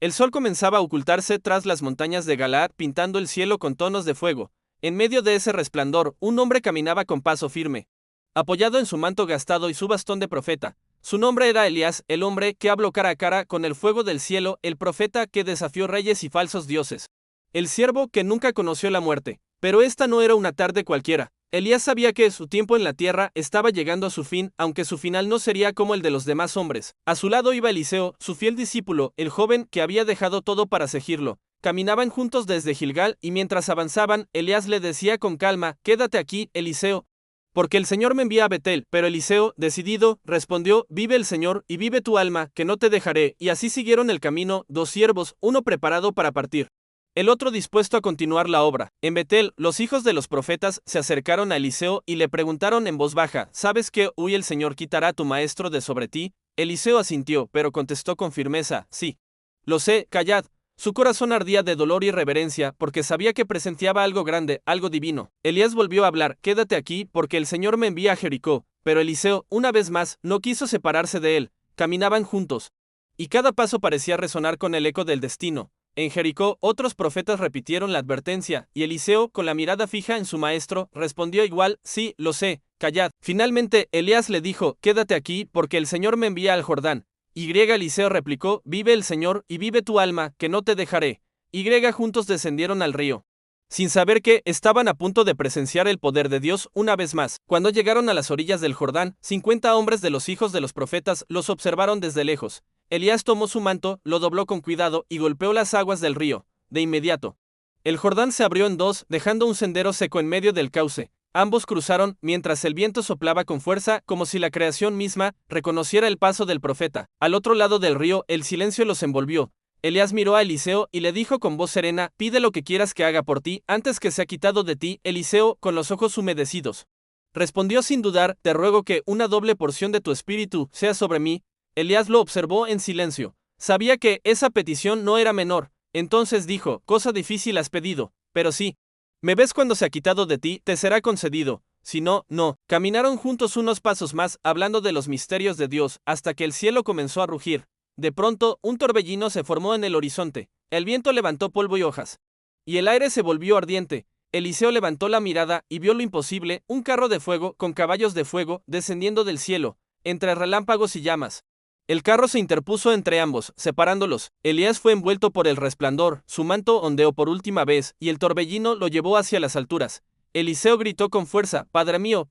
El sol comenzaba a ocultarse tras las montañas de Galaad, pintando el cielo con tonos de fuego. En medio de ese resplandor, un hombre caminaba con paso firme, apoyado en su manto gastado y su bastón de profeta. Su nombre era Elías, el hombre que habló cara a cara con el fuego del cielo, el profeta que desafió reyes y falsos dioses, el siervo que nunca conoció la muerte. Pero esta no era una tarde cualquiera. Elías sabía que su tiempo en la tierra estaba llegando a su fin, aunque su final no sería como el de los demás hombres. A su lado iba Eliseo, su fiel discípulo, el joven que había dejado todo para seguirlo. Caminaban juntos desde Gilgal, y mientras avanzaban, Elías le decía con calma: «Quédate aquí, Eliseo, porque el Señor me envía a Betel». Pero Eliseo, decidido, respondió: «Vive el Señor, y vive tu alma, que no te dejaré». Y así siguieron el camino, dos siervos, uno preparado para partir, el otro dispuesto a continuar la obra. En Betel, los hijos de los profetas se acercaron a Eliseo y le preguntaron en voz baja: «¿Sabes que hoy el Señor quitará a tu maestro de sobre ti?». Eliseo asintió, pero contestó con firmeza: «Sí, lo sé, callad». Su corazón ardía de dolor y reverencia, porque sabía que presenciaba algo grande, algo divino. Elías volvió a hablar: «Quédate aquí, porque el Señor me envía a Jericó». Pero Eliseo, una vez más, no quiso separarse de él. Caminaban juntos, y cada paso parecía resonar con el eco del destino. En Jericó, otros profetas repitieron la advertencia, y Eliseo, con la mirada fija en su maestro, respondió igual: «Sí, lo sé, callad». Finalmente, Elías le dijo: «Quédate aquí, porque el Señor me envía al Jordán». Eliseo replicó: «Vive el Señor, y vive tu alma, que no te dejaré». Juntos descendieron al río, sin saber que estaban a punto de presenciar el poder de Dios una vez más. Cuando llegaron a las orillas del Jordán, 50 hombres de los hijos de los profetas los observaron desde lejos. Elías tomó su manto, lo dobló con cuidado y golpeó las aguas del río. De inmediato, el Jordán se abrió en dos, dejando un sendero seco en medio del cauce. Ambos cruzaron, mientras el viento soplaba con fuerza, como si la creación misma reconociera el paso del profeta. Al otro lado del río, el silencio los envolvió. Elías miró a Eliseo y le dijo con voz serena: «Pide lo que quieras que haga por ti, antes que sea quitado de ti». Eliseo, con los ojos humedecidos, respondió sin dudar: «Te ruego que una doble porción de tu espíritu sea sobre mí». Elías lo observó en silencio. Sabía que esa petición no era menor. Entonces dijo: «Cosa difícil has pedido, pero sí, me ves cuando se ha quitado de ti, te será concedido. Si no, no». Caminaron juntos unos pasos más, hablando de los misterios de Dios, hasta que el cielo comenzó a rugir. De pronto, un torbellino se formó en el horizonte. El viento levantó polvo y hojas, y el aire se volvió ardiente. Eliseo levantó la mirada y vio lo imposible: un carro de fuego con caballos de fuego descendiendo del cielo, entre relámpagos y llamas. El carro se interpuso entre ambos, separándolos. Elías fue envuelto por el resplandor, su manto ondeó por última vez, y el torbellino lo llevó hacia las alturas. Eliseo gritó con fuerza: «Padre mío,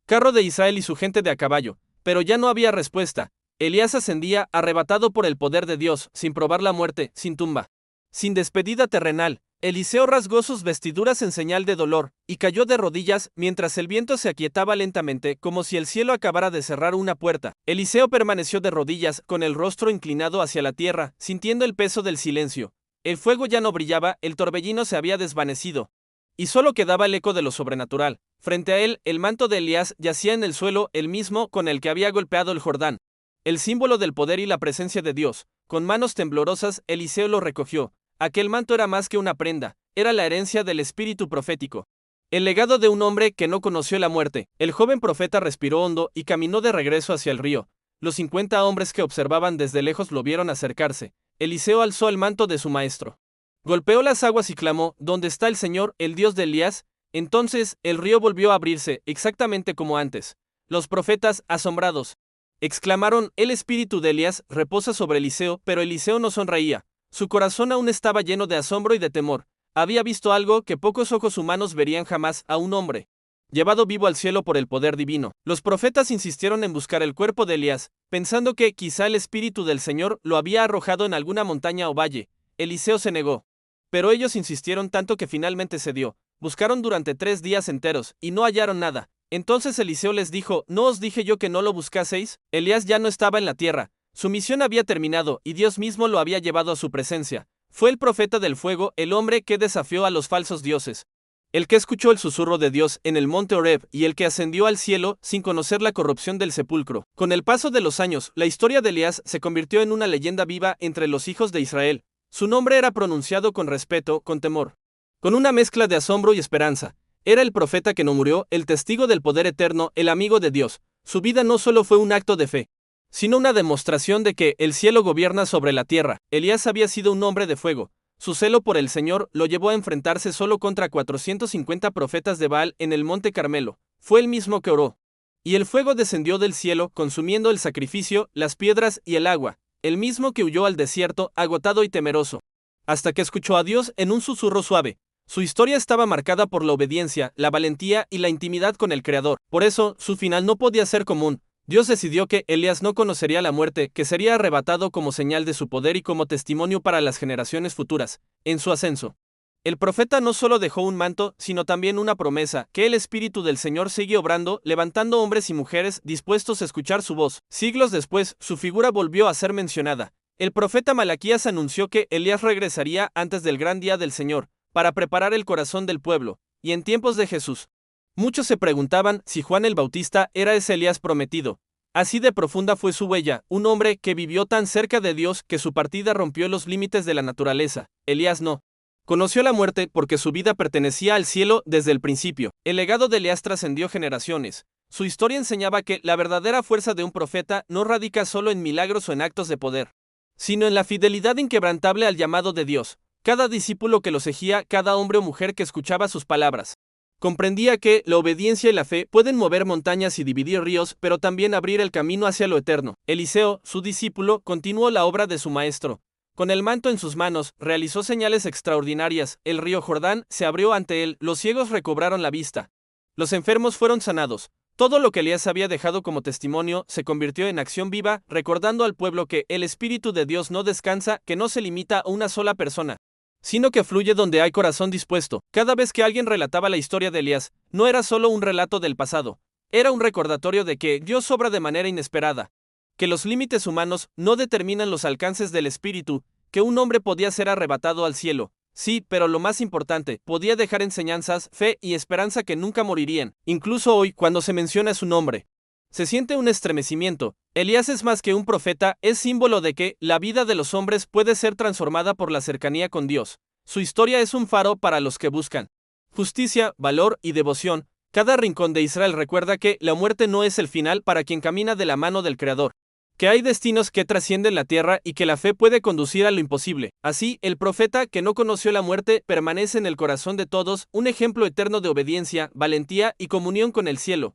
carro de Israel y su gente de a caballo». Pero ya no había respuesta. Elías ascendía, arrebatado por el poder de Dios, sin probar la muerte, sin tumba, sin despedida terrenal. Eliseo rasgó sus vestiduras en señal de dolor, y cayó de rodillas, mientras el viento se aquietaba lentamente, como si el cielo acabara de cerrar una puerta. Eliseo permaneció de rodillas, con el rostro inclinado hacia la tierra, sintiendo el peso del silencio. El fuego ya no brillaba, el torbellino se había desvanecido, y solo quedaba el eco de lo sobrenatural. Frente a él, el manto de Elías yacía en el suelo, el mismo con el que había golpeado el Jordán, el símbolo del poder y la presencia de Dios. Con manos temblorosas, Eliseo lo recogió. Aquel manto era más que una prenda, era la herencia del espíritu profético, el legado de un hombre que no conoció la muerte. El joven profeta respiró hondo y caminó de regreso hacia el río. Los 50 hombres que observaban desde lejos lo vieron acercarse. Eliseo alzó el manto de su maestro, golpeó las aguas y clamó: «¿Dónde está el Señor, el Dios de Elías?». Entonces el río volvió a abrirse, exactamente como antes. Los profetas, asombrados, exclamaron: «El espíritu de Elías reposa sobre Eliseo». Pero Eliseo no sonreía. Su corazón aún estaba lleno de asombro y de temor. Había visto algo que pocos ojos humanos verían jamás: a un hombre llevado vivo al cielo por el poder divino. Los profetas insistieron en buscar el cuerpo de Elías, pensando que quizá el espíritu del Señor lo había arrojado en alguna montaña o valle. Eliseo se negó, pero ellos insistieron tanto que finalmente cedió. Buscaron durante 3 días enteros, y no hallaron nada. Entonces Eliseo les dijo: «¿No os dije yo que no lo buscaseis?». Elías ya no estaba en la tierra. Su misión había terminado, y Dios mismo lo había llevado a su presencia. Fue el profeta del fuego, el hombre que desafió a los falsos dioses, el que escuchó el susurro de Dios en el monte Horeb y el que ascendió al cielo sin conocer la corrupción del sepulcro. Con el paso de los años, la historia de Elías se convirtió en una leyenda viva entre los hijos de Israel. Su nombre era pronunciado con respeto, con temor, con una mezcla de asombro y esperanza. Era el profeta que no murió, el testigo del poder eterno, el amigo de Dios. Su vida no solo fue un acto de fe, sino una demostración de que el cielo gobierna sobre la tierra. Elías había sido un hombre de fuego. Su celo por el Señor lo llevó a enfrentarse solo contra 450 profetas de Baal en el monte Carmelo. Fue el mismo que oró. Y el fuego descendió del cielo, consumiendo el sacrificio, las piedras y el agua, el mismo que huyó al desierto, agotado y temeroso, hasta que escuchó a Dios en un susurro suave. Su historia estaba marcada por la obediencia, la valentía y la intimidad con el Creador. Por eso, su final no podía ser común. Dios decidió que Elías no conocería la muerte, que sería arrebatado como señal de su poder y como testimonio para las generaciones futuras, en su ascenso. El profeta no solo dejó un manto, sino también una promesa, que el Espíritu del Señor sigue obrando, levantando hombres y mujeres dispuestos a escuchar su voz. Siglos después, su figura volvió a ser mencionada. El profeta Malaquías anunció que Elías regresaría antes del gran día del Señor, para preparar el corazón del pueblo, y en tiempos de Jesús. Muchos se preguntaban si Juan el Bautista era ese Elías prometido. Así de profunda fue su huella, un hombre que vivió tan cerca de Dios que su partida rompió los límites de la naturaleza. Elías no. Conoció la muerte porque su vida pertenecía al cielo desde el principio. El legado de Elías trascendió generaciones. Su historia enseñaba que la verdadera fuerza de un profeta no radica solo en milagros o en actos de poder, sino en la fidelidad inquebrantable al llamado de Dios. Cada discípulo que lo seguía, cada hombre o mujer que escuchaba sus palabras, comprendía que la obediencia y la fe pueden mover montañas y dividir ríos, pero también abrir el camino hacia lo eterno. Eliseo, su discípulo, continuó la obra de su maestro. Con el manto en sus manos, realizó señales extraordinarias. El río Jordán se abrió ante él, los ciegos recobraron la vista, los enfermos fueron sanados. Todo lo que Elías había dejado como testimonio se convirtió en acción viva, recordando al pueblo que el Espíritu de Dios no descansa, que no se limita a una sola persona, sino que fluye donde hay corazón dispuesto. Cada vez que alguien relataba la historia de Elías, no era solo un relato del pasado, era un recordatorio de que Dios obra de manera inesperada, que los límites humanos no determinan los alcances del Espíritu, que un hombre podía ser arrebatado al cielo. Sí, pero lo más importante, podía dejar enseñanzas, fe y esperanza que nunca morirían. Incluso hoy, cuando se menciona su nombre, se siente un estremecimiento. Elías es más que un profeta, es símbolo de que la vida de los hombres puede ser transformada por la cercanía con Dios. Su historia es un faro para los que buscan justicia, valor y devoción. Cada rincón de Israel recuerda que la muerte no es el final para quien camina de la mano del Creador, que hay destinos que trascienden la tierra y que la fe puede conducir a lo imposible. Así, el profeta que no conoció la muerte permanece en el corazón de todos, un ejemplo eterno de obediencia, valentía y comunión con el cielo.